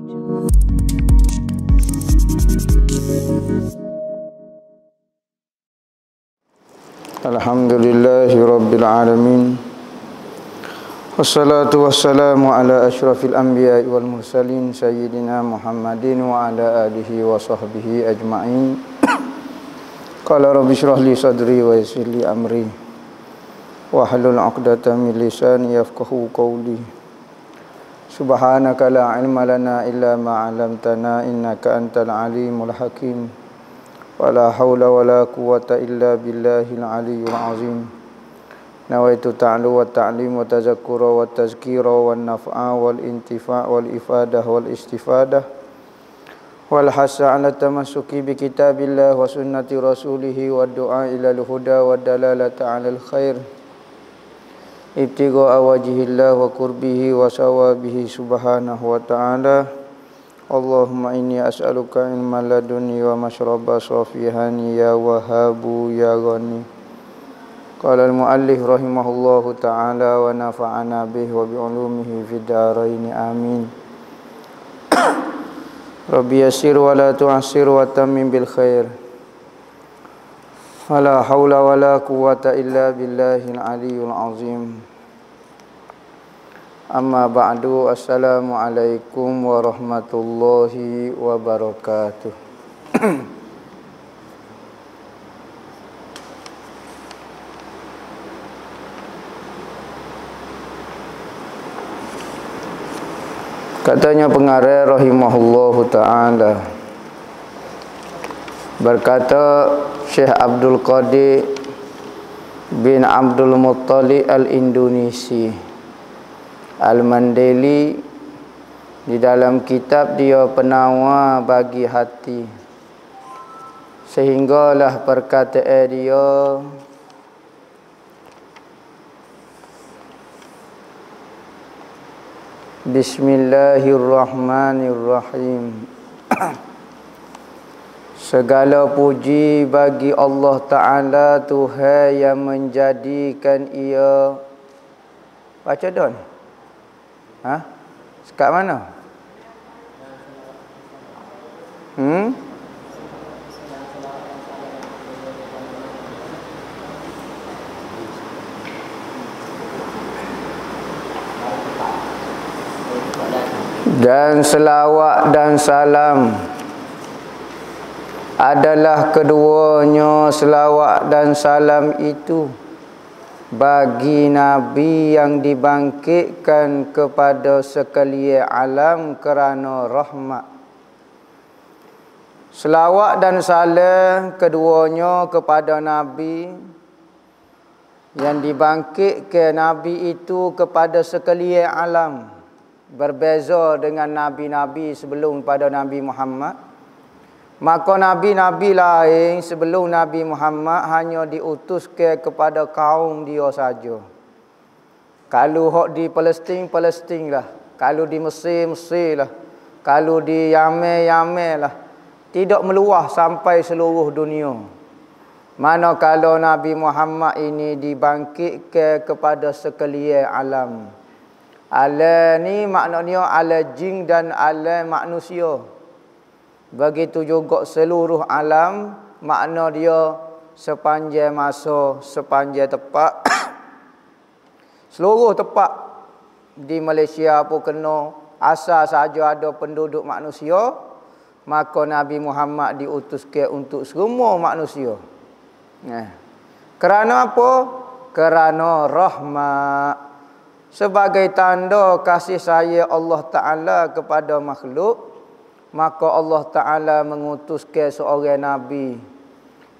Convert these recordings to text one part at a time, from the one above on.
Alhamdulillahirabbil alamin. Wassalatu wassalamu ala asyrafil anbiya'i wal mursalin sayyidina Muhammadin wa ala alihi wa sahbihi ajma'in. Qala rabbi shrah li sadri wa yassir li amri wa hlul 'uqdatam min lisani yafqahu qawli. Subhanaka la ilma lana illa ma 'allamtana innaka antal alimul hakim. Wala haula wala quwwata illa billahil aliyyil azim. Nawaitu ta'lu wa ta'lim wa tazakkura wa tazkira wa naf'a wal intifa' wal ifadah wal istifadah wal hasa 'ala tamassuki bi kitabillah wa sunnati rasulih wa du'a ila al-huda wa dalalata 'ala al-khair ibtigha'a wajhillah wa qurbihi wa sawabihi subhanahu wa ta'ala. Allahumma inni as'aluka ilman laduni wa mashraba safihani ya wahabu ya ghani. Qala al-muallif rahimahullahu ta'ala wa nafa'ana bihi wa bi'ulumihi fid dharain amin. Rabbi yassir wa la tu'assir wa tammim bil khair. Fala haula wa la quwwata illa billahil aliyyil azim. Amma ba'du, assalamu alaikum warahmatullahi wabarakatuh. Katanya pengarang rahimahullahu ta'ala, berkata Syekh Abdul Qadir bin Abdul Muttalib al-Indonesi Al-Mandeli di dalam kitab dia Penawar bagi Hati, sehinggalah perkataan dia Bismillahirrahmanirrahim. Segala puji bagi Allah Ta'ala, Tuhan yang menjadikan ia. Baca don. Sekat mana? Dan selawat dan salam adalah keduanya selawat dan salam itu bagi Nabi yang dibangkitkan kepada sekalian alam kerana rahmat. Selawat dan salam keduanya kepada Nabi yang dibangkitkan Nabi itu kepada sekalian alam. Berbeza dengan Nabi-Nabi sebelum pada Nabi Muhammad. Maka Nabi-Nabi lain sebelum Nabi Muhammad hanya diutuskan kepada kaum dia saja. Kalau hak di Palestin, Palestin lah. Kalau di Mesir, Mesir lah. Kalau di Yaman, Yaman lah. Tidak meluah sampai seluruh dunia. Manakala Nabi Muhammad ini dibangkitkan kepada sekalian alam. Alam ni maknanya alam jin dan alam manusia. Begitu juga seluruh alam, makna dia sepanjang masa, sepanjang tempat. Seluruh tempat di Malaysia pun kena, asal saja ada penduduk manusia, maka Nabi Muhammad diutuskan untuk semua manusia. Kerana apa? Kerana rahmat. Sebagai tanda kasih sayang Allah Ta'ala kepada makhluk, maka Allah Ta'ala mengutuskan seorang Nabi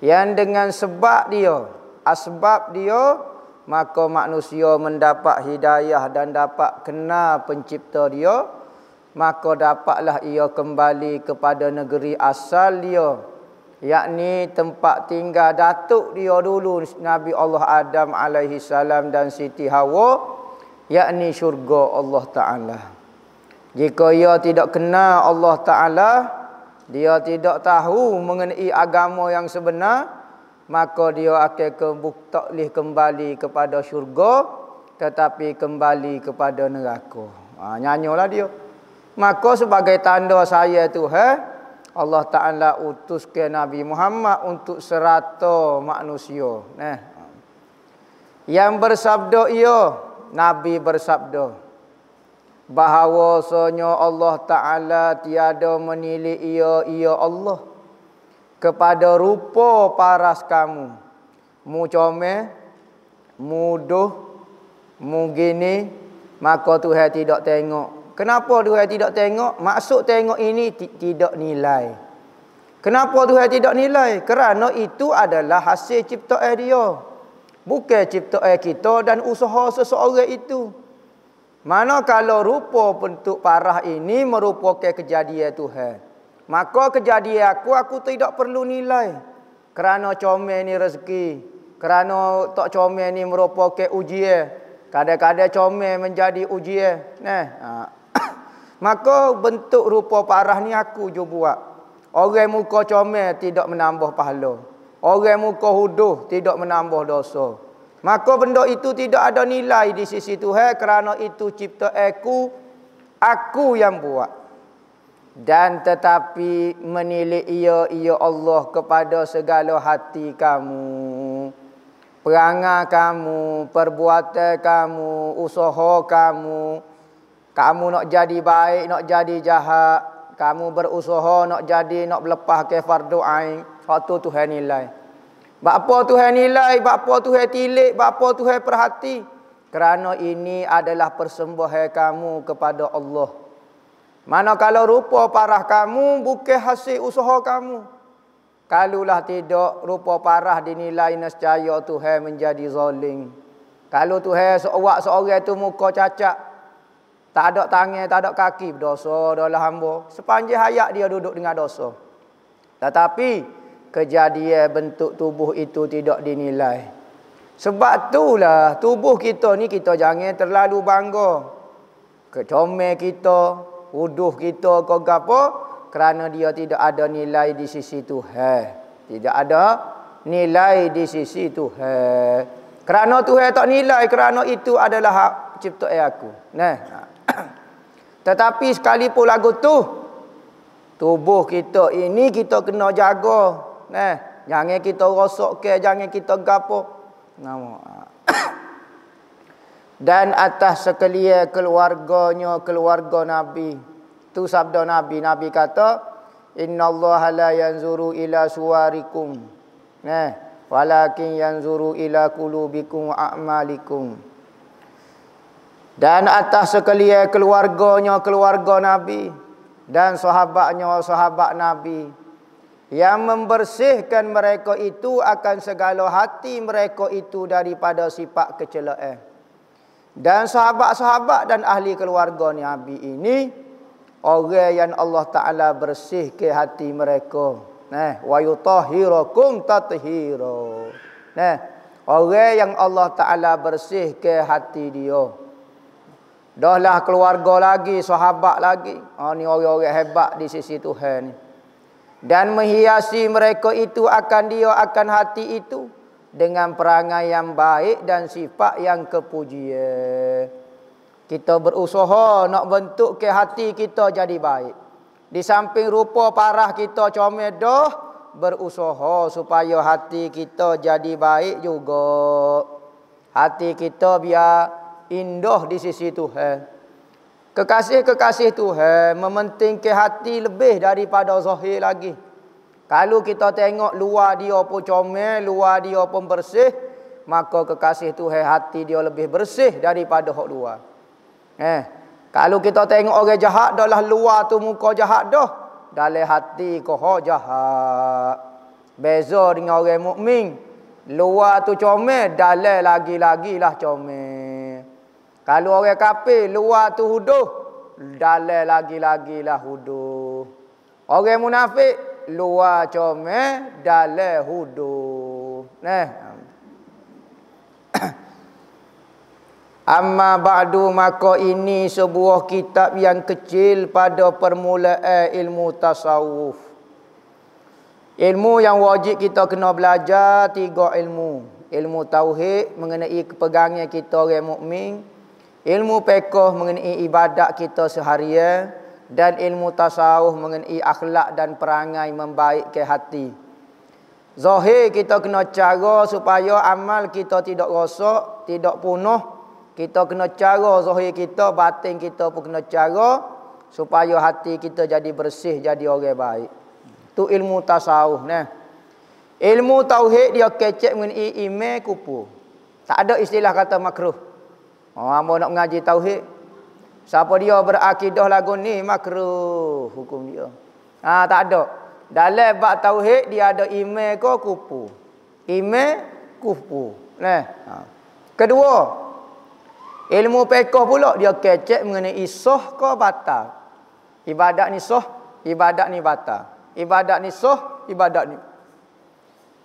yang dengan sebab dia, asbab dia, maka manusia mendapat hidayah dan dapat kenal pencipta dia, maka dapatlah ia kembali kepada negeri asal dia, yakni tempat tinggal datuk dia dulu, Nabi Allah Adam alaihi salam dan Siti Hawa, yakni syurga Allah Ta'ala. Jika ia tidak kenal Allah Ta'ala, dia tidak tahu mengenai agama yang sebenar, maka dia akan tak boleh kembali kepada syurga, tetapi kembali kepada neraka. Nyanyolah dia. Maka sebagai tanda saya Tuhan, Allah Ta'ala utus ke Nabi Muhammad untuk serata manusia. Yang bersabda ia, Nabi bersabda, bahawasanya Allah Ta'ala tiada menilai ia Allah kepada rupa paras kamu. Mu comel, mu duh, mu gini, maka Tuhan tidak tengok. Kenapa Tuhan tidak tengok? Maksud tengok ini tidak nilai. Kenapa Tuhan tidak nilai? Kerana itu adalah hasil ciptaan dia. Bukan ciptaan kita dan usaha seseorang itu. Mana kalau rupa bentuk parah ini merupakan kejadian Tuhan. Maka kejadian aku tidak perlu nilai. Kerana comel ni rezeki. Kerana tak comel ni merupakan ujian. Kadang-kadang comel menjadi ujian. Maka bentuk rupa parah ni aku je buat. Orang muka comel tidak menambah pahala. Orang muka huduh tidak menambah dosa. Maka benda itu tidak ada nilai di sisi Tuhan kerana itu cipta aku yang buat. Dan tetapi menilai ia Allah kepada segala hati kamu, perangai kamu, perbuatan kamu, usaha kamu. Kamu nak jadi baik, nak jadi jahat. Kamu berusaha nak berlepas ke fardu ain. Waktu Tuhan nilai. Bapa Tuhan nilai, bapa Tuhan tilik, bapa Tuhan perhati. Kerana ini adalah persembahan kamu kepada Allah. Manakala rupa parah kamu bukan hasil usaha kamu. Kalulah tidak rupa parah dinilai nescaya Tuhan menjadi zalim. Kalau Tuhan seorang itu muka cacat, tak ada tangan, tak ada kaki, berdosa adalah hamba. Sepanjang hayat dia duduk dengan dosa. Tetapi kejadian bentuk tubuh itu tidak dinilai. Sebab itulah tubuh kita ni kita jangan terlalu bangga. Kecomel kita, wuduh kita ke apa? Kerana dia tidak ada nilai di sisi Tuhan. Tidak ada nilai di sisi Tuhan. Kerana Tuhan tak nilai, kerana itu adalah hak ciptaan aku. Tetapi sekalipun lagu tu, tubuh kita ini kita kena jaga. Jangan kita rosak ke, jangan kita gapo. Dan atas sekalian keluarganya, keluarga Nabi. Tu sabda Nabi. Nabi kata, innallaha la yanzuru ila suwarikum. Walakin yanzuru ila qulubikum wa a'malikum. Dan atas sekalian keluarganya, keluarga Nabi. Dan sahabatnya, sahabat Nabi. Yang membersihkan mereka itu akan segala hati mereka itu daripada sifat kecelaan. Dan sahabat-sahabat dan ahli keluarga Nabi ini, orang yang Allah Ta'ala bersihkan hati mereka. Wa yutahhirakum tathira. Orang yang Allah Ta'ala bersihkan hati dia. Dahlah keluarga lagi, sahabat lagi. Ni orang-orang hebat di sisi Tuhan ni. Dan menghiasi mereka itu akan hati itu dengan perangai yang baik dan sifat yang kepujian. Kita berusaha nak bentuk ke hati kita jadi baik. Di samping rupa parah kita comel dah, berusaha supaya hati kita jadi baik juga. Hati kita biar indah di sisi Tuhan. Kekasih-kekasih Tuhan mementingkan hati lebih daripada zahir lagi. Kalau kita tengok luar dia pun comel, luar dia pun bersih, maka kekasih Tuhan hati dia lebih bersih daripada hak luar. Kalau kita tengok orang jahat adalah luar tu muka jahat dah, dalam hati kau jahat. Beza dengan orang mukmin. Luar tu comel, dalam lagi-lagilah comel. Kalau orang kafir, luar tu huduh, dalam lagi-lagilah huduh. Orang munafik, luar comel, dalam huduh. Amma ba'du, maka ini sebuah kitab yang kecil pada permulaan ilmu tasawuf. Ilmu yang wajib kita kena belajar 3 ilmu. Ilmu tauhid mengenai kepegangan kita orang mukmin. Ilmu fiqh mengenai ibadat kita seharian. Dan ilmu tasawuf mengenai akhlak dan perangai membaikkan hati. Zahir kita kena cara supaya amal kita tidak rosak, tidak punah. Kita kena cara zahir kita, batin kita pun kena cara supaya hati kita jadi bersih, jadi orang baik. Tu ilmu tasawuf nah. Ilmu tauhid dia kecek mengenai iman kupu. Tak ada istilah kata makruh. Hamba nak mengaji tauhid. Siapa dia berakidah lagu ni makruh hukum dia. Tak ada. Dalam bab tauhid dia ada iman ke kupu. Iman kupu. Nah. Kedua, ilmu fiqh pula dia kecek mengenai sah ke batal. Ibadat ni sah, ibadat ni batal. Ibadat ni sah, ibadat ni.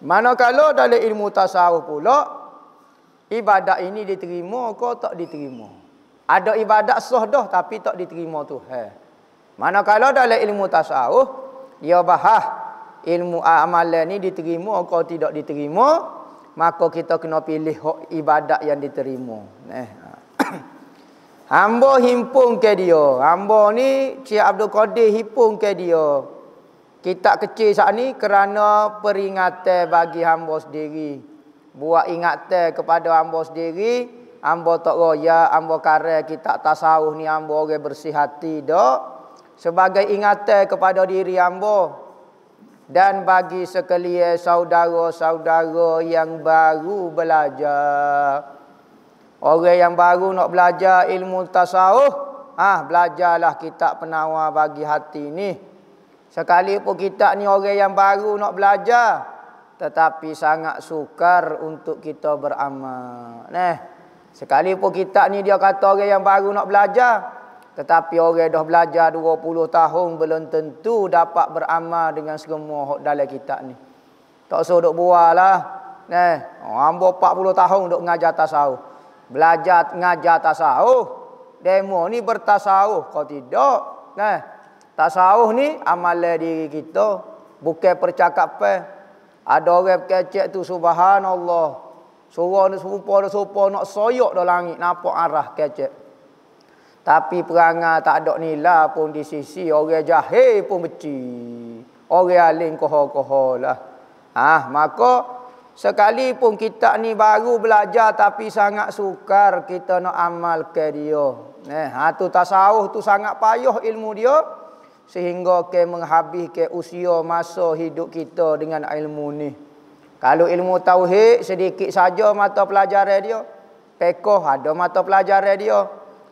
Manakala dalam ilmu tasawuf pula ibadat ini diterima ke tak diterima. Ada ibadat sah dah tapi tak diterima Tuhan. Manakala dalam ilmu tasawuf dia bahas ilmu amalan ni diterima ke tidak diterima, maka kita kena pilih ibadat yang diterima. Hamba himpun ke dia. Hamba ni Cik Abdul Qadir himpun ke dia. Kitab kecil saat ni kerana peringatan bagi hamba sendiri. Buat ingatan kepada hamba sendiri. Hamba tak royak, hamba karek kitab tasawuf ni hamba orang bersih hati dak. Sebagai ingatan kepada diri hamba. Dan bagi sekalian saudara-saudara yang baru belajar. Orang yang baru nak belajar ilmu tasawuf. Belajarlah kitab penawar bagi hati ni. Sekalipun kita ni orang yang baru nak belajar, tetapi sangat sukar untuk kita beramal. Sekalipun kita ni dia kata orang yang baru nak belajar, tetapi orang dah belajar 20 tahun belum tentu dapat beramal dengan semua dalam kitab ni. Tak usah duk buahlah. Hamba 40 tahun duk ngajar tasawuf. Belajar ngajar tasawuf. Demo ni bertasawuf kau tidak. Tasawuf ni amalan diri kita, bukan percakapan. Ada orang kecek tu subhanallah. Surah ni serupa nak soyok dah langit, nampak arah kecek. Tapi perangai tak ada nilai pun di sisi orang jahil pun beci. Orang alim koho-koho lah. Maka sekalipun kita ni baru belajar tapi sangat sukar kita nak amal ke dia. Tu tasawuf tu sangat payah ilmu dia. Sehingga ke menghabis ke usia masa hidup kita dengan ilmu ni. Kalau ilmu tauhid sedikit saja mata pelajaran dia. Fiqh ada mata pelajaran dia.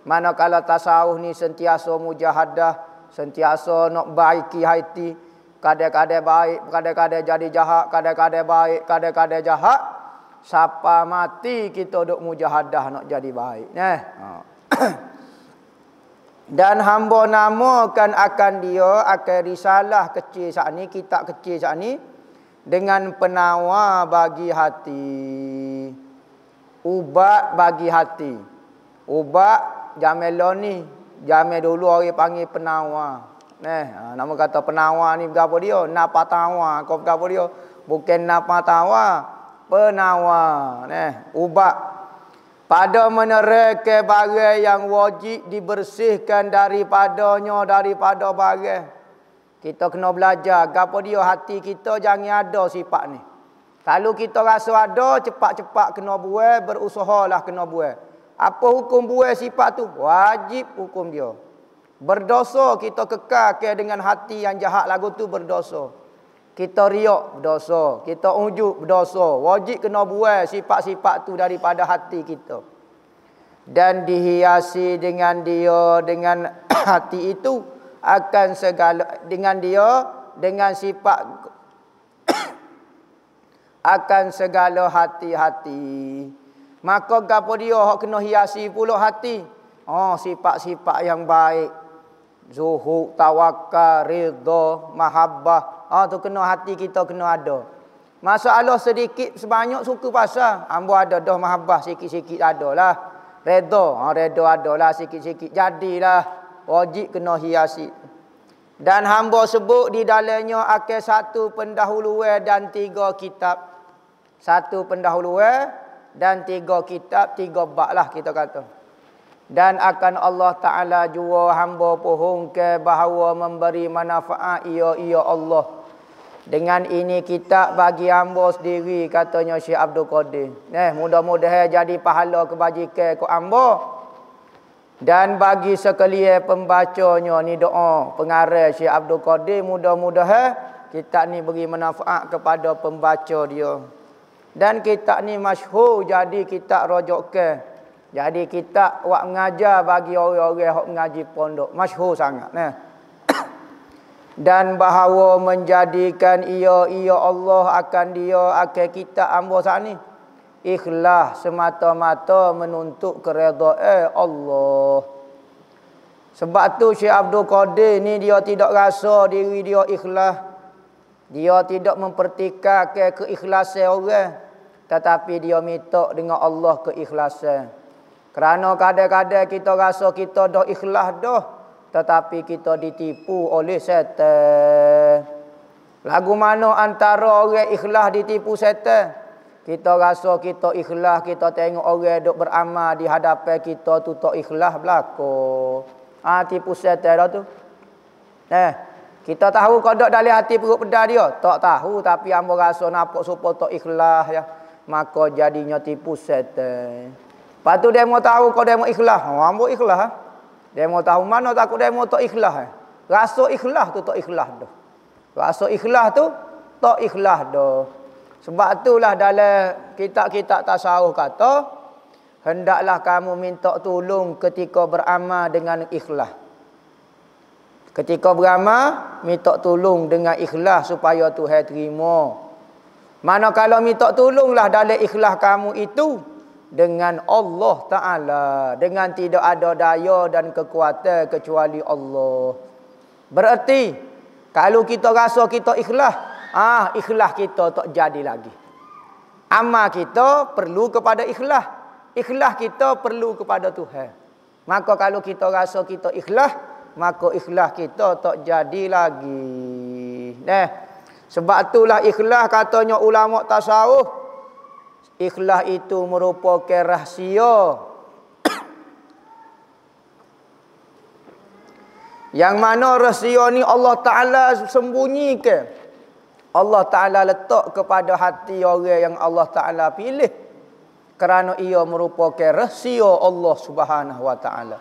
Manakala tasawuf ni sentiasa mujahadah, sentiasa nak baiki hati. Kadang-kadang baik, kadang-kadang jadi jahat, kadang-kadang baik, kadang-kadang jahat. Sampai mati kita duk mujahadah nak jadi baik. Dan hamba namakan akan dia akan risalah kecil saat ni, kitab kecil saat ni dengan penawar bagi hati. Ubat bagi hati. Ubat jamelon ni, jamel dulu orang panggil penawar. Nama kata penawar ni berapa dia? Napa tawar. Kau berapa dia? Bukan napa tawar, penawar. Ubat. Pada menerangkan barang yang wajib dibersihkan daripadanya, daripada barang. Kita kena belajar. Gapo dia hati kita jangan ada sifat ni. Kalau kita rasa ada, cepat-cepat kena buat, berusahalah kena buat. Apa hukum buat sifat tu? Wajib hukum dia. Berdosa kita kekalkan dengan hati yang jahat lagu tu berdosa. Kita riak berdosa, kita ujub berdosa. Wajib kena buang sifat-sifat tu daripada hati kita. Dan dihiasi dengan dia, dengan hati itu akan segala, dengan dia, dengan sifat akan segala hati-hati. Maka gapo dia hak kena hiasi pula hati. Sifat-sifat yang baik. Zuhud, tawakal, ridha, mahabbah. Tu kena hati kita kena ada. Masalah sedikit sebanyak suka pasal. Hamba ada dah mahabbah sikit-sikit adalah. Redha, redha adalah sikit-sikit. Jadilah wajib kena hiasi. Dan hamba sebut di dalamnya akan satu pendahuluan dan 3 kitab. Satu pendahuluan dan 3 kitab, 3 bab lah kita kata. Dan akan Allah Ta'ala jua hamba pohon ke bahawa memberi manfaat ia Allah. Dengan ini kita bagi hamba sendiri, katanya Syekh Abdul Qadir. Mudah-mudahan jadi pahala kebajikan ke hamba. Dan bagi sekalian pembacanya ni doa pengarang Syekh Abdul Qadir, mudah-mudahan kita ni beri manfaat kepada pembaca dia. Dan kita ni masyhur jadi kita rojokkan. Jadi kita wak mengajar bagi orang-orang yang mengaji pondok. Masyhur sangat. Dan bahawa menjadikan ia Allah akan dia akan kita hamba saat ni. Ikhlas semata-mata menuntut keredaan Allah. Sebab tu Syekh Abdul Qadir ni dia tidak rasa diri dia ikhlas. Dia tidak mempertikaikan keikhlasan orang. Tetapi dia minta dengan Allah keikhlasan. Kerana kadang-kadang kita rasa kita dah ikhlas dah, tetapi kita ditipu oleh syaitan. Lagu mana antara orang ikhlas ditipu syaitan? Kita rasa kita ikhlas, kita tengok orang duk beramal di hadapan kita tu tak ikhlas belako. Tipu syaitan dah tu. Kita tahu kodok dalam hati perut pedas dia, tak tahu, tapi hamba rasa nampak supaya tak ikhlas ya. Maka jadinya tipu syaitan. Lepas tu dia mau tahu kau dia mau ikhlas. Hamba ikhlas. Dia mau tahu mana takut dia mau tak ikhlas. Rasa ikhlas tu tak ikhlas dah. Rasa ikhlas tu tak ikhlas dah. Sebab itulah dalam kitab-kitab tasawuf kata, hendaklah kamu minta tolong ketika beramal dengan ikhlas. Ketika beramal, minta tolong dengan ikhlas supaya Tuhan terima. Mana kalau minta tolonglah dalam ikhlas kamu itu dengan Allah Ta'ala. Dengan tidak ada daya dan kekuatan kecuali Allah. Berarti, kalau kita rasa kita ikhlas, ikhlas kita tak jadi lagi. Amal kita perlu kepada ikhlas. Ikhlas kita perlu kepada Tuhan. Maka kalau kita rasa kita ikhlas, maka ikhlas kita tak jadi lagi. Sebab itulah ikhlas katanya ulama tasawuf. Ikhlas itu merupakan rahsia yang mana rahsia ni Allah Ta'ala sembunyikan. Allah Ta'ala letak kepada hati orang yang Allah Ta'ala pilih. Kerana ia merupakan rahsia Allah Subhanahu Wa Ta'ala.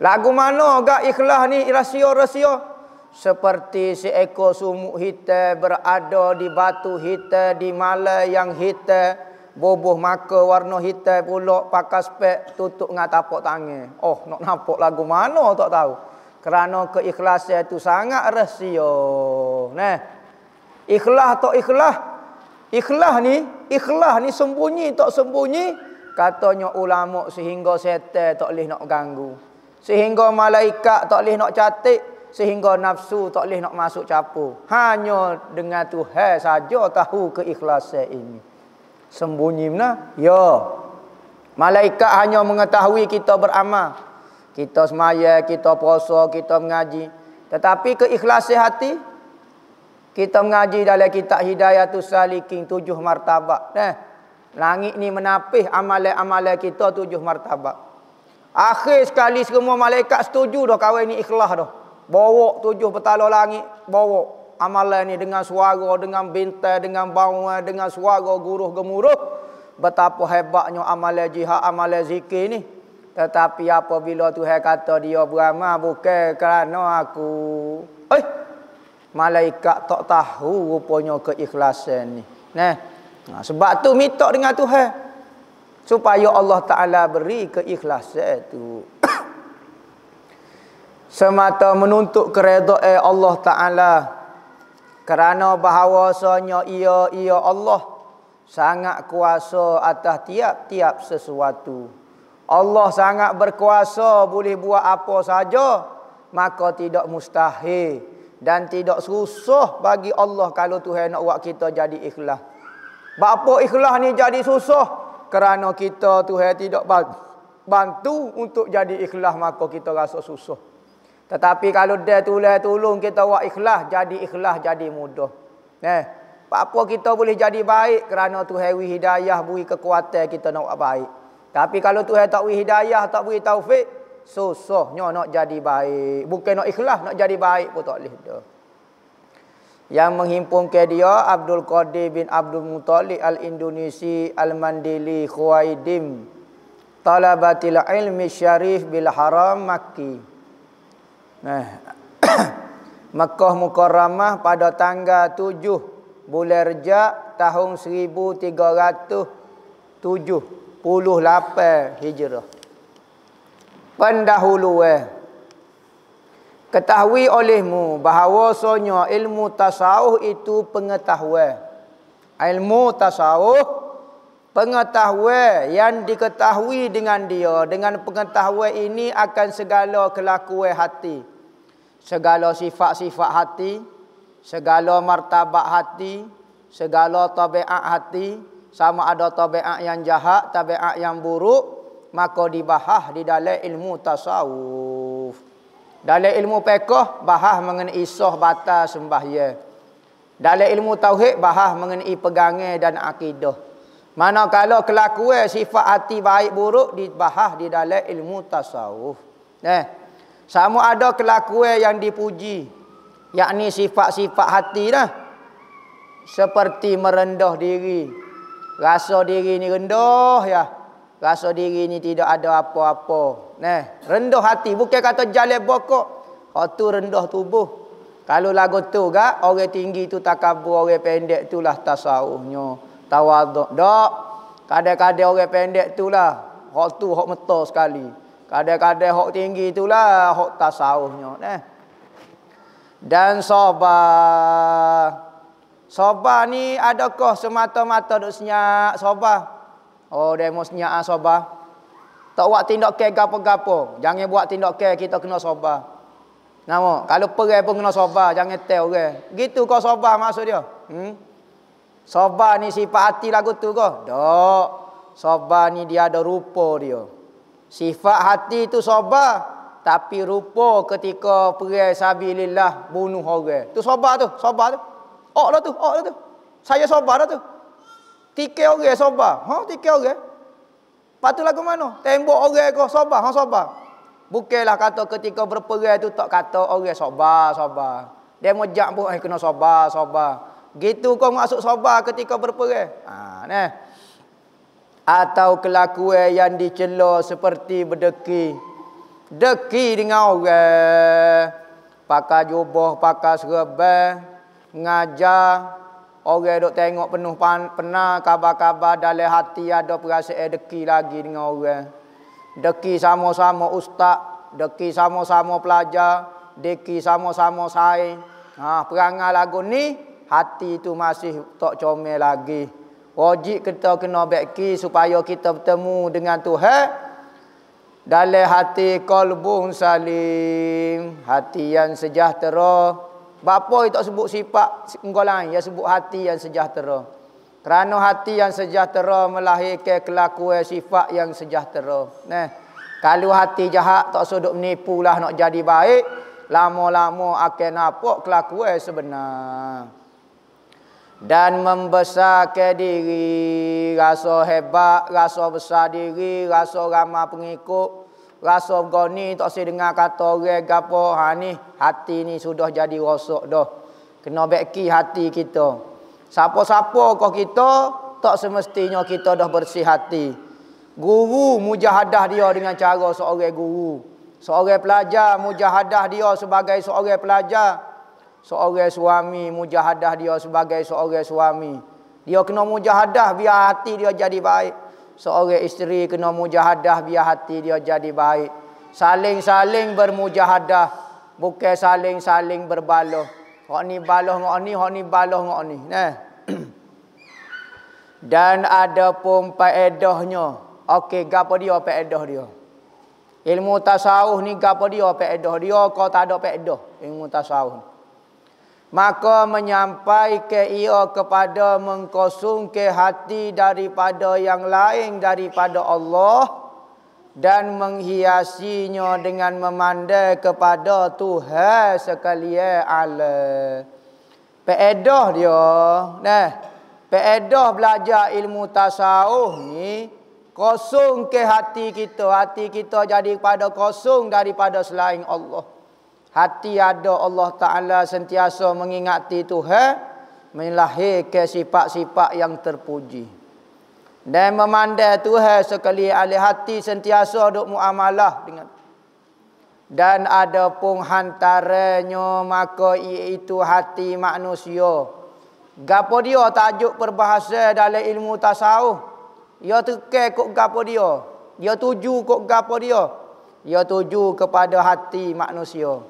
Lagu mana gak ikhlas ni rahsia-rahsia? Seperti seekor sumuk hitam berada di batu hitam, di malam yang hitam, boboh maka warna hitam pula, pakai spek, tutup dengan tapak tangan. Nak nampak lagu mana tak tahu. Kerana keikhlasan itu sangat rahsia. Ikhlas tak ikhlas? Ikhlas ni sembunyi tak sembunyi? Katanya ulama sehingga setan tak boleh nak ganggu. Sehingga malaikat tak boleh nak catik. Sehingga nafsu tak boleh nak masuk capur. Hanya dengan Tuhan saja tahu keikhlasan ini. Sembunyi mana? Ya. Malaikat hanya mengetahui kita beramal. Kita semaya, kita puasa, kita mengaji. Tetapi keikhlasan hati, kita mengaji dalam kitab Hidayatus Salikin 7 martabat. Langit ni menapih amalan-amalan kita 7 martabat. Akhir sekali semua malaikat setuju dah kawan ni ikhlas dah. Bawa 7 petala langit, bawa amalan ni dengan suara, dengan bintang, dengan bauan, dengan suara guruh gemuruh. Betapa hebatnya amalan jihad, amalan zikir ni. Tetapi apabila Tuhan kata dia beramal bukan kerana aku. Malaikat tak tahu rupanya keikhlasan ni. Sebab tu minta dengan Tuhan. Supaya Allah Ta'ala beri keikhlasan tu. Semata menuntut keredaan Allah Ta'ala. Kerana bahawasanya ia Allah sangat kuasa atas tiap-tiap sesuatu. Allah sangat berkuasa, boleh buat apa saja. Maka tidak mustahil dan tidak susah bagi Allah kalau Tuhan nak buat kita jadi ikhlas. Apa ikhlas ni jadi susah? Kerana kita Tuhan tidak bantu untuk jadi ikhlas, maka kita rasa susah. Tetapi kalau dia tolong kita buat ikhlas, jadi mudah. Apa kita boleh jadi baik kerana Tuhan beri hidayah, beri kekuatan kita nak buat baik. Tapi kalau Tuhan tak beri hidayah, tak beri taufik, susahnya nak jadi baik. Bukan nak ikhlas, nak jadi baik pun tak boleh dah. Yang menghimpunkan dia Abdul Qadir bin Abdul Muttalib Al-Indonesi Al-Mandili Khuwaidim Talabatil Ilmi Syarif bil Haram Makki. Nah, Makkah Mukarramah pada tanggal 7 bulan Rejab tahun 1378 Hijrah. Pendahuluan. Ketahui olehmu bahawasanya ilmu tasawuf itu pengetahuan. Ilmu tasawuf pengetahuan yang diketahui dengan dia. Dengan pengetahuan ini akan segala kelakuan hati. Segala sifat-sifat hati, segala martabat hati, segala tabiat hati, sama ada tabiat yang jahat, tabiat yang buruk, maka dibahas di dalam ilmu tasawuf. Dalam ilmu fiqh bahas mengenai sah batal sembahyang. Dalam ilmu tauhid bahas mengenai pegangan dan akidah. Manakala kelakuan sifat hati baik buruk dibahas di dalam ilmu tasawuf. Sama ada kelakuan yang dipuji, yakni sifat-sifat hati dah. Seperti merendah diri. Rasa diri ni rendah ya. Rasa diri ni tidak ada apa-apa. Rendah hati. Bukan kata jalan bokok. Kalau tu rendah tubuh. Kalau lagu tu gak, orang tinggi tu takabur, orang pendek tu lah tasawufnya. Tawaduk. Tak. Kadang-kadang orang pendek tu lah. Hak tu hak metar sekali. Kadang-kadang hak tinggi tu lah hak tasawufnya. Dan sabar. Sabar ni adakah semata-mata duk senyap sabar? Oh, demo senyap sabar. Tak buat tindak ke gapo-gapo. Jangan buat tindak ke, kita kena sabar. Nama, kalau pergi pun kena sabar, jangan tell orang. Gitu kau sabar maksud dia. Sabar ni sifat hati lagu tu kau? Tak. Sabar ni dia ada rupa dia. Sifat hati tu sabar, tapi rupa ketika pergi sabilillah bunuh orang. Tu sabar tu, sabar tu. Ok lah tu. Saya sabar lah tu. Tikai orang sabar. Tikai orang. Patu lagu mana? Tembok orang kau sabar. Sabar. Bukanlah kata ketika berperang tu tak kata orang sabar. Dia mojak pun kena sabar. Gitu kau maksud sabar ketika berperang. Atau kelakuan yang dicela seperti berdeki. Deki dengan orang. Pakai jubah, pakai serban, ngajar. Orang duk tengok penuh penat, kabar-kabar dalam hati ada perasaan deki lagi dengan orang. Deki sama-sama ustaz, deki sama-sama pelajar, deki sama-sama saing. Perangai lagu ni, hati tu masih tak comel lagi. Wajib kita kena beki supaya kita bertemu dengan Tuhan. Dalam hati qalbun salim, hati yang sejahtera. Bapa tak sebut sifat engkau lain, dia sebut hati yang sejahtera. Kerana hati yang sejahtera melahirkan kelakuan sifat yang sejahtera. Kalau hati jahat tak sudut menipulah nak jadi baik, lama-lama akan nampak kelakuan sebenar. Dan membesarkan diri, rasa hebat, rasa besar diri, rasa ramai pengikut. Rasa goni tak saya dengar kata orang gapo ni hati ni sudah jadi rosak dah. Kena beki hati kita. Siapa-siapa kau kita tak semestinya kita dah bersih hati. Guru mujahadah dia dengan cara seorang guru. Seorang pelajar mujahadah dia sebagai seorang pelajar. Seorang suami mujahadah dia sebagai seorang suami. Dia kena mujahadah biar hati dia jadi baik. Seorang isteri kena mujahadah biar hati dia jadi baik. Saling-saling bermujahadah. Bukan saling-saling berbaloh. Hak ni baloh ngok ni, hak ni baloh ngok ni. Dan ada pun faedahnya. Okey, gapo dia faedah dia? Ilmu tasawuf ni gapo dia faedah dia? Kau tak ada faedah ilmu tasawuf. Maka menyampaikan ia kepada mengkosongkan hati daripada yang lain daripada Allah dan menghiasinya dengan memandai kepada Tuhan sekalian alam. Faedah dia, faedah belajar ilmu tasawuf ni Kosong ke hati kita. Hati kita jadi pada kosong daripada selain Allah. Hati ada Allah Ta'ala sentiasa mengingati Tuhan. Melahirkan sifat-sifat yang terpuji. Dan memandai Tuhan sekali ahli hati sentiasa duk muamalah dengan. Dan ada pun hantaranya maka iaitu hati manusia. Gapo dia tajuk perbahasa dalam ilmu tasawuf. Dia tekan kok gapo dia. Dia tuju kok gapo dia. Dia tuju kepada hati manusia.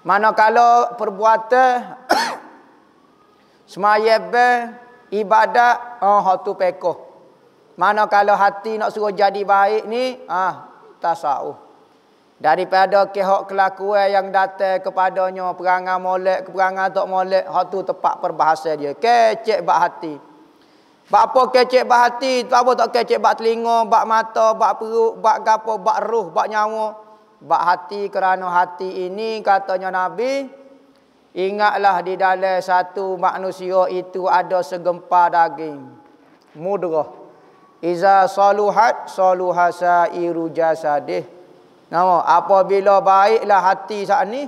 Manakala perbuatan semayebe ibadat hatu pekoh. Manakala hati nak suruh jadi baik ni tasawuf. Daripada kehok kelakuan yang datang kepadanya perangai molek, perangai tak molek, hatu tepat perbahasa dia. Kecek bak hati. Bak apa kecek bak hati, apa tak kecek bak telinga, bak mata, bak perut, bak gapo, bak ruh, bak nyawa. Bak hati kerana hati ini katanya Nabi, ingatlah di dalam satu manusia itu ada segempa daging. Mudrah. Iza saluhat saluha sairu jasadih. Nama apabila baiklah hati saat ni,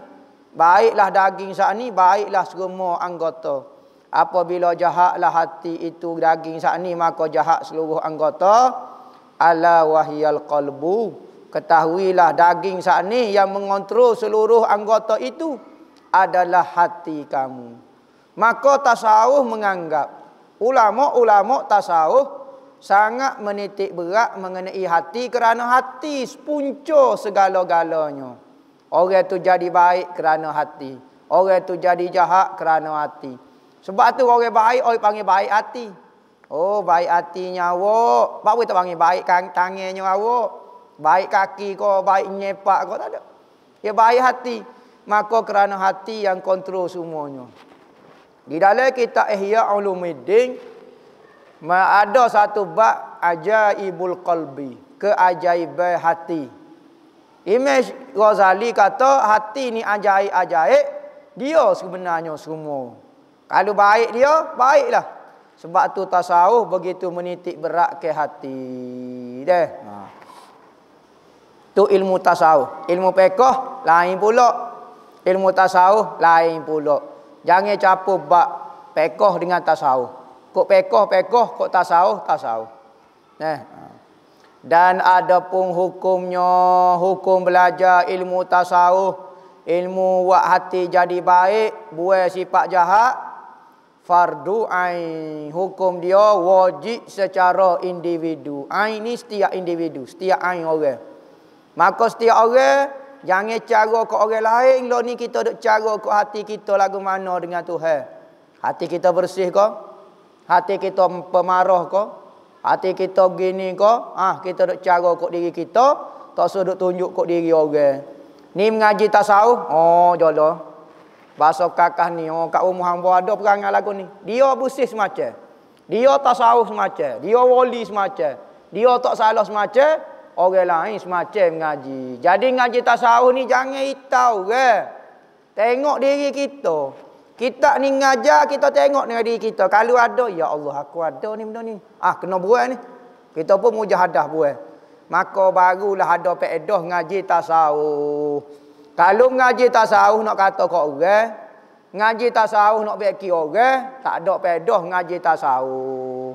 baiklah daging saat ni, baiklah semua anggota. Apabila jahatlah hati itu daging saat ni, maka jahat seluruh anggota. Ala wahiyal qalbu. Ketahuilah daging saat ni yang mengontrol seluruh anggota itu adalah hati kamu. Maka tasawuf menganggap, ulama-ulama tasawuf sangat menitik berat mengenai hati kerana hati punca segala-galanya. Orang tu jadi baik kerana hati. Orang tu jadi jahat kerana hati. Sebab tu orang baik, orang panggil baik hati. Oh, baik hatinya awak. Apa kita panggil baik tangannya awak? Baik kaki kau, baik nyepak kau, tak ada. Dia baik hati. Maka kerana hati yang kontrol semuanya. Di dalam kitab Ihya Ulumuddin, ada satu bab ajaibul qalbi, keajaiban hati. Imam Ghazali kata hati ni ajaib-ajaib, dia sebenarnya semua. Kalau baik dia, baiklah. Sebab tu tasawuf begitu menitik berat ke hati. Deh. Tu ilmu tasawuf. Ilmu fiqh lain pula. Ilmu tasawuf lain pula. Jangan campur bab fiqh dengan tasawuf. Kok fiqh, kok tasawuf. Dan ada pun hukumnya, hukum belajar ilmu tasawuf, ilmu buat hati jadi baik, buat sifat jahat, fardu ain. Hukum dia wajib secara individu. Ain ni setiap individu, setiap ain orang. Maka setiap orang jangan cara ke orang lain. Lo ni kita duk cara ke hati kita lagu mana dengan Tuhan. Hati kita bersih ke? Hati kita pemarah ke? Hati kita gini ke? Kita duk cara ke diri kita, tak sudut tunjuk ke diri orang. Ni mengaji tasawuf. Oh, jodoh. Bahasa kakak ni, kat rumah hamba ada perangai lagu ni. Dia bersih semacam. Dia tasawuf semacam. Dia wali semacam. Dia tak salah semacam. Orang lain semacam mengaji. Jadi ngaji tasawuf ni jangan hitau ke. Tengok diri kita. Kita ni ngajar, kita tengok dengan diri kita. Kalau ada, ya Allah aku ada ni benda ni. Kena buat ni. Kita pun mujahadah buat. Maka barulah ada faedah ngaji tasawuf. Kalau ngaji tasawuf nak kata kat orang, ngaji tasawuf nak beki orang, tak ada faedah ngaji tasawuf.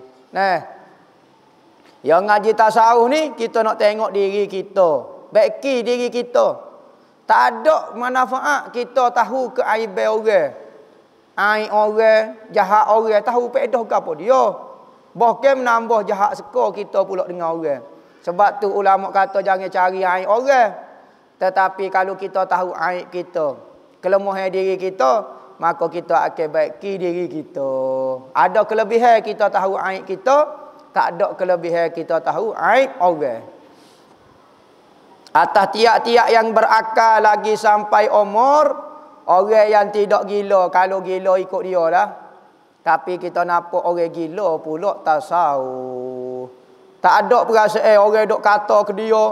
Yang ngaji tasawuf ni kita nak tengok diri kita, beki diri kita. Tak ada manfaat kita tahu keaiban orang. Aib orang, jahat orang, tahu faedah ke apa dia. Bahkan menambah jahat seka kita pula dengan orang. Sebab tu ulama kata jangan cari aib orang. Tetapi kalau kita tahu aib kita, kelemahan diri kita, maka kita akan baiki diri kita. Ada kelebihan kita tahu aib kita, tak ada kelebihan kita tahu aib orang. Atas tiap-tiap yang berakal lagi sampai umur, orang yang tidak gila, kalau gila ikut dia lah. Tapi kita nampak orang gila pula tasawuf. Tak ada perasaan orang duk kata ke dia,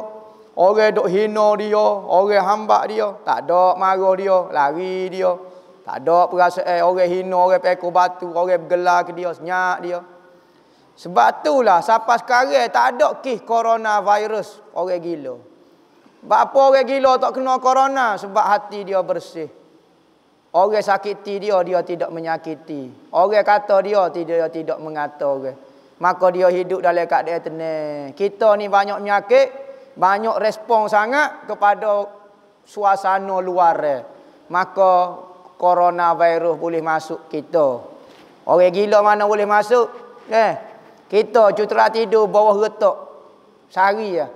orang duk hina dia, orang hamba dia. Tak ada marah dia, lari dia. Tak ada perasaan orang hina, orang pekor batu, orang bergelar ke dia, senyap dia. Sebab itulah sampai sekarang tak ada kes coronavirus orang gila. Sebab apa orang gila tak kena corona? Sebab hati dia bersih. Orang sakiti dia tidak menyakiti. Orang kata dia tidak mengata orang. Maka dia hidup dalam keadaan tenang. Kita ni banyak penyakit, banyak respon sangat kepada suasana luar. Maka coronavirus boleh masuk kita. Orang gila mana boleh masuk? Kita cutera tidur bawah retak. Sehari ya.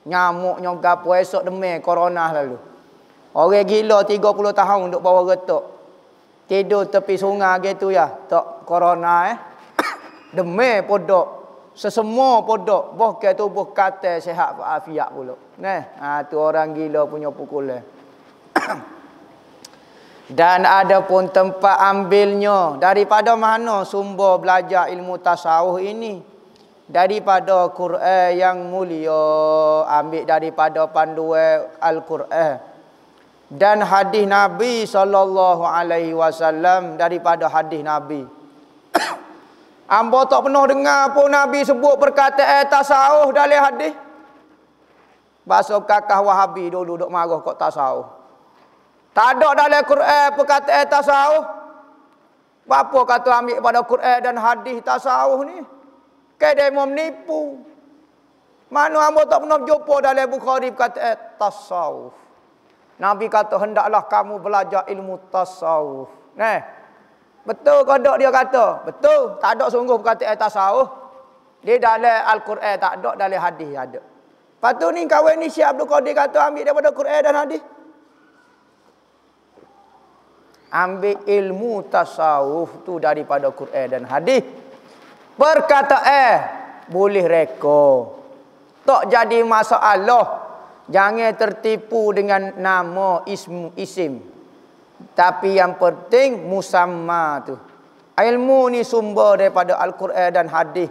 Nyamuk nyogap esok demam corona lalu. Orang gila 30 tahun duduk bawah retak. Tidur tepi sungai gitu ya. Tak corona demam podok. Sesemua podok. Bahkan tubuh kata sihat afiat pula. Tu orang gila punya pukulan. Dan ada pun tempat ambilnya. Daripada mana sumber belajar ilmu tasawuf ini? Daripada Quran yang mulia. Ambil daripada panduan Al-Quran. Dan hadis Nabi SAW. Daripada hadis Nabi. Ambo tak pernah dengar pun Nabi sebut perkataan tasawuf dalam hadis. Bahasa kakak Wahabi dulu duk marah kok tasawuf. Tak ada dalam Quran perkataan tasawuf. Apa kata ambil pada Quran dan hadis tasawuf ni? Dia mau menipu. Mana hamba tak pernah jumpa dalam Bukhari perkataan tasawuf. Nabi kata hendaklah kamu belajar ilmu tasawuf. Betul ke tak dia kata? Betul. Tak ada sungguh perkataan tasawuf. Dia dalam Al-Quran tak ada, dalam hadis ada. Lepas tu ni kawan ni Syekh Abdul Qadir kata ambil daripada Quran dan hadis. Ambil ilmu tasawuf tu daripada Quran dan hadis. Perkataan boleh reka. Tak jadi masalah. Jangan tertipu dengan nama isim. Tapi yang penting musamma tu. Ilmu ni sumber daripada Al-Quran dan hadis.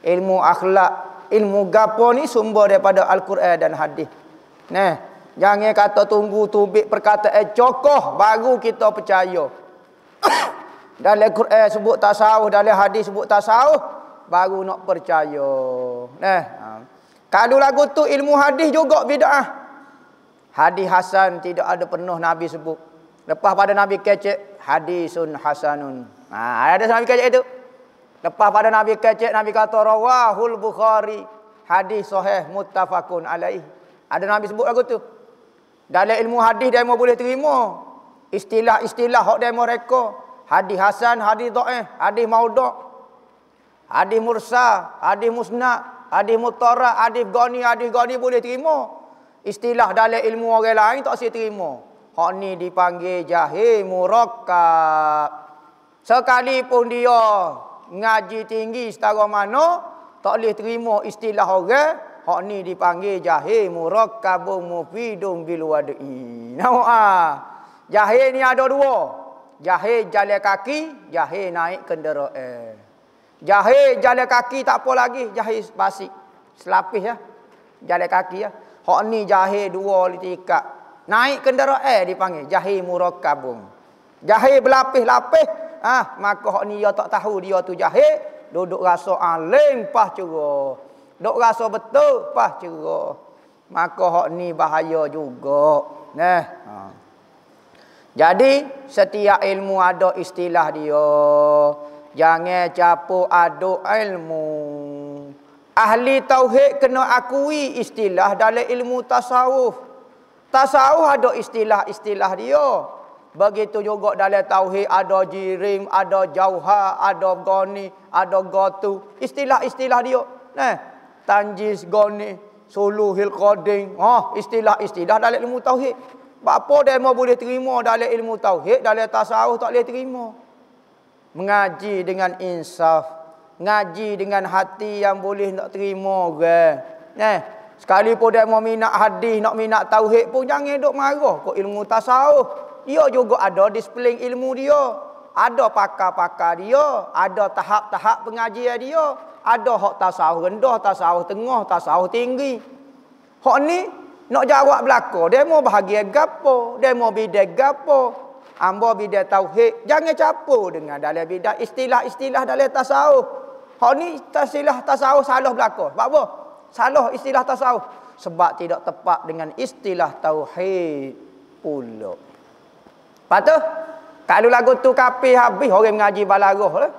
Ilmu akhlak, ilmu gapo ni sumber daripada Al-Quran dan hadis. Jangan kata tunggu tubik perkataan cokoh baru kita percaya. Dalam Quran sebut tasawuf, dalam hadis sebut tasawuf, baru nak percaya. Kalau lagu tu ilmu hadis juga bid'ah. Hadis hasan tidak ada pernah Nabi sebut. Lepas pada Nabi kecek hadisun hasanun. Ada Nabi kecek itu. Lepas pada Nabi kecek Nabi kata rawahul Bukhari, hadis sahih muttafaqun alaih. Ada Nabi sebut lagu tu. Dalam ilmu hadis dia mau boleh terima istilah-istilah hak dia mau reka. Hadis hasan, hadis dhaif, hadis maudhu', hadis mursal, hadis musnad, hadis mutarad, hadis gani boleh terima. Istilah dalam ilmu orang lain tak saya terima. Hak ni dipanggil jahil murakkab. Sekalipun dia ngaji tinggi setara mana, tak boleh terima istilah orang. Hak ni dipanggil jahil murakkabun mufidun bil wada'i. Jahil ni ada dua. Jahil jalan kaki, jahil naik kenderaan. Jahil jalan kaki tak apa lagi, jahil basi. Selapis ya. Jalan kaki ya. Hak ni jahil dua tingkat. Naik kenderaan dipanggil jahil murakkabun. Jahil berlapis-lapis, maka hak ni dia tak tahu dia tu jahil, duduk rasa alim pas cerah. Duk rasa betul pas cerah. Maka hak ni bahaya juga. Jadi setiap ilmu ada istilah dia. Jangan campur aduk ilmu. Ahli tauhid kena akui istilah dalam ilmu tasawuf. Tasawuf ada istilah-istilah dia. Begitu juga dalam tauhid ada jirim, ada jauhar, ada goni, ada gotu. Istilah-istilah dia. Tanjis, goni, suluhil qading. Istilah-istilah dalam ilmu tauhid. Apa dia mau boleh terima dalam ilmu tauhid, dalam tasawuf tak boleh terima. Mengaji dengan insaf, ngaji dengan hati yang boleh nak terima ke. Sekalipun dia mau minat hadis, nak minat tauhid pun jangan duk marah kok ilmu tasawuf. Dia juga ada disiplin ilmu dia. Ada pakar-pakar dia, ada tahap-tahap pengajian dia. Ada hak tasawuf rendah, tasawuf tengah, tasawuf tinggi. Hak ni nak jawab belaka, dia mau bahagia gapo, dia mau bidang gapo. Ambo bidang tauhid, jangan campur dengan dalam bidang istilah-istilah dalam tasawuf. Hak ni istilah tasawuf salah belaka. Sebab apa? Salah istilah tasawuf. Sebab tidak tepat dengan istilah tauhid pula. Lepas tu, kalau lagu tu kapir habis, orang mengaji balaghah lah.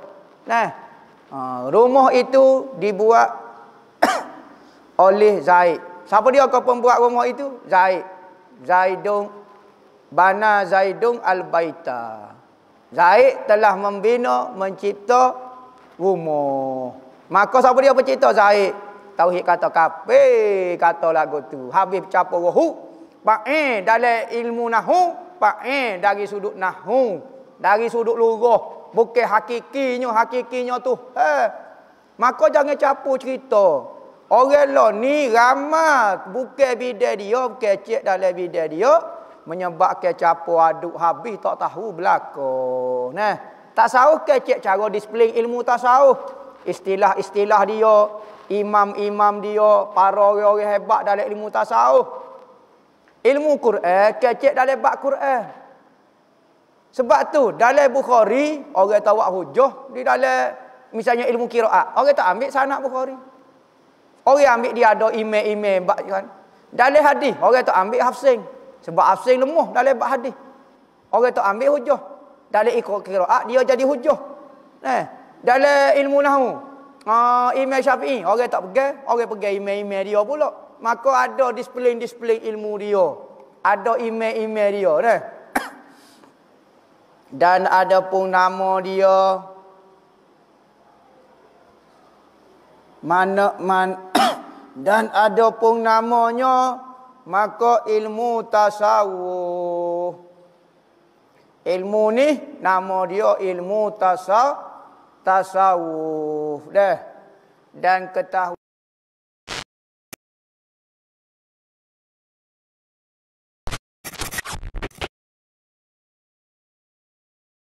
Nah, rumah itu dibuat oleh Zaid. Siapa dia kau pembuat rumah itu? Zaid. Bana Zaidun al-Baita. Zaid telah membina, mencipta rumah. Maka siapa dia pencipta? Zaid. Tauhid kata kapir, kata lagu tu. Habib capo wahu. Pak dalam ilmu nahu, pak dari sudut nahu, dari sudut lughah, bukan hakikinya tu. Maka jangan capo cerita. Orang lah ni ramat, bukan bidai dia, bukan cek dalam bidai dia, menyebabkan capo aduk habis tak tahu belaka. Nah, tasawuf ke cek cara disiplin ilmu tasawuf. Istilah-istilah dia, imam-imam dia, para orang-orang hebat dalam ilmu tasawuf. Ilmu Quran ke cek dalam bab Quran. Sebab tu dalam Bukhari orang tawak hujah, di dalam misalnya ilmu qiraat, orang tak ambil sanad Bukhari. Orang ambil dia ada email bab kan. Dalam hadis orang tak ambil hafsing. Sebab hafsing lemah dalam bab hadis. Orang tak ambil hujah. Dalam qiraat dia jadi hujah. Dalam ilmu nahwu, Imam Syafi'i orang tak pegang, orang pegang email dia pula. Maka ada disiplin ilmu dia. Ada email dia dah. Dan ada pun nama dia dan ada pun namanya maka ilmu tasawuf. Ilmu ni nama dia ilmu tasawuf dah. Dan ketahui